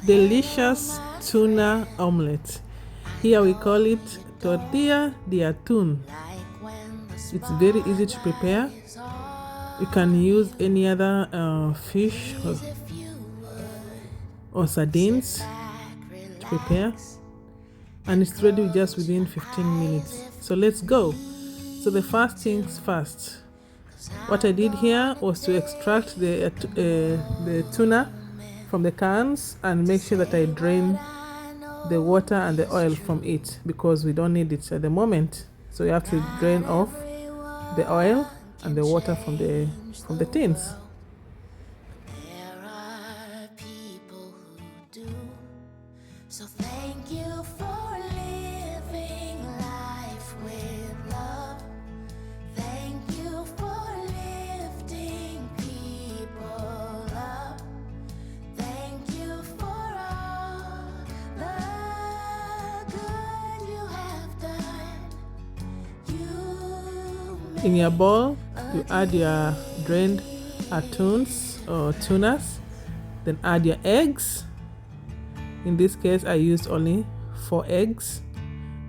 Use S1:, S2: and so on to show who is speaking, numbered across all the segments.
S1: delicious tuna omelette. Here we call it tortilla de atún. It's very easy to prepare. You can use any other fish or sardines to prepare, and it's ready just within 15 minutes. So let's go. So the first things first, what I did here was to extract the tuna from the cans and make sure that I drain the water and the oil from it, because we don't need it at the moment. So you have to drain off the oil and the water from the tins.
S2: There are people who do. So thank you for living life with love. Thank you for lifting people up. Thank you for all the good you have done.
S1: In your bowl, you add your drained atuns or tunas, then add your eggs. In this case, I used only 4 eggs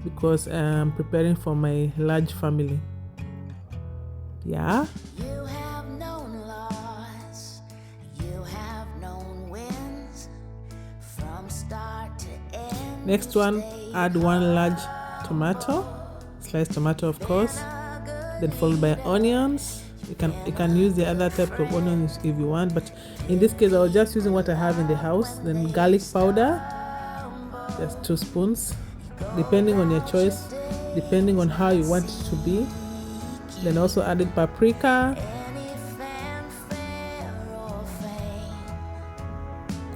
S1: because I'm preparing for my large family. Yeah.
S2: You have known loss, you have known wins, from start to end.
S1: Next one, add 1 large tomato, sliced tomato of course, then followed by onions. You can use the other type of onions if you want, but in this case I was just using what I have in the house. Then garlic powder, just 2 spoons, depending on your choice, depending on how you want it to be. Then also added paprika,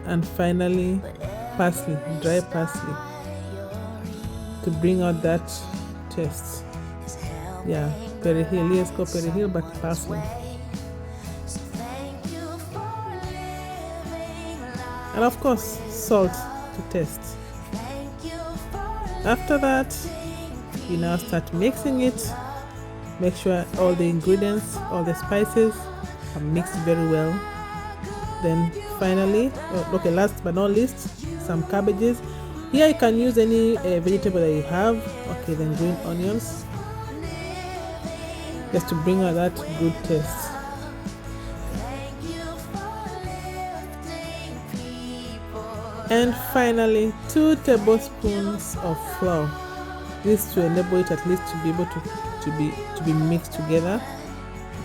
S1: and finally parsley, dry parsley, to bring out that taste. Yeah, perejil, let's go perejil, but parsley. And of course, salt to taste. After that, you now start mixing it. Make sure all the ingredients, all the spices are mixed very well. Then finally, last but not least, some cabbages. Here you can use any vegetable that you have. Okay, then green onions, just to bring out that good taste. And finally, 2 tablespoons of flour. This to enable it at least to be able to be mixed together,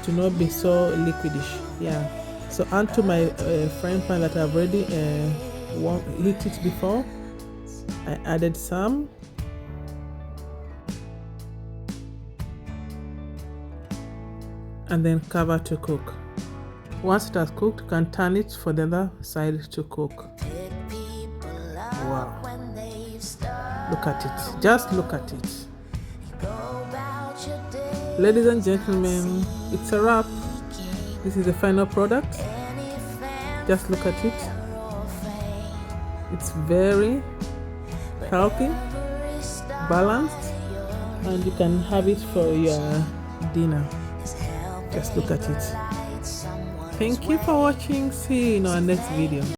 S1: to not be so liquidish. Yeah. So onto my frying pan that I've already heated before, I added some. And then cover to cook. Once it has cooked, you can turn it for the other side to cook. Wow. Look at it. Just look at it. Ladies and gentlemen, it's a wrap. This is the final product. Just look at it. It's very healthy, balanced, and you can have it for your dinner. Just look at it. Thank you for watching. See you in our next video.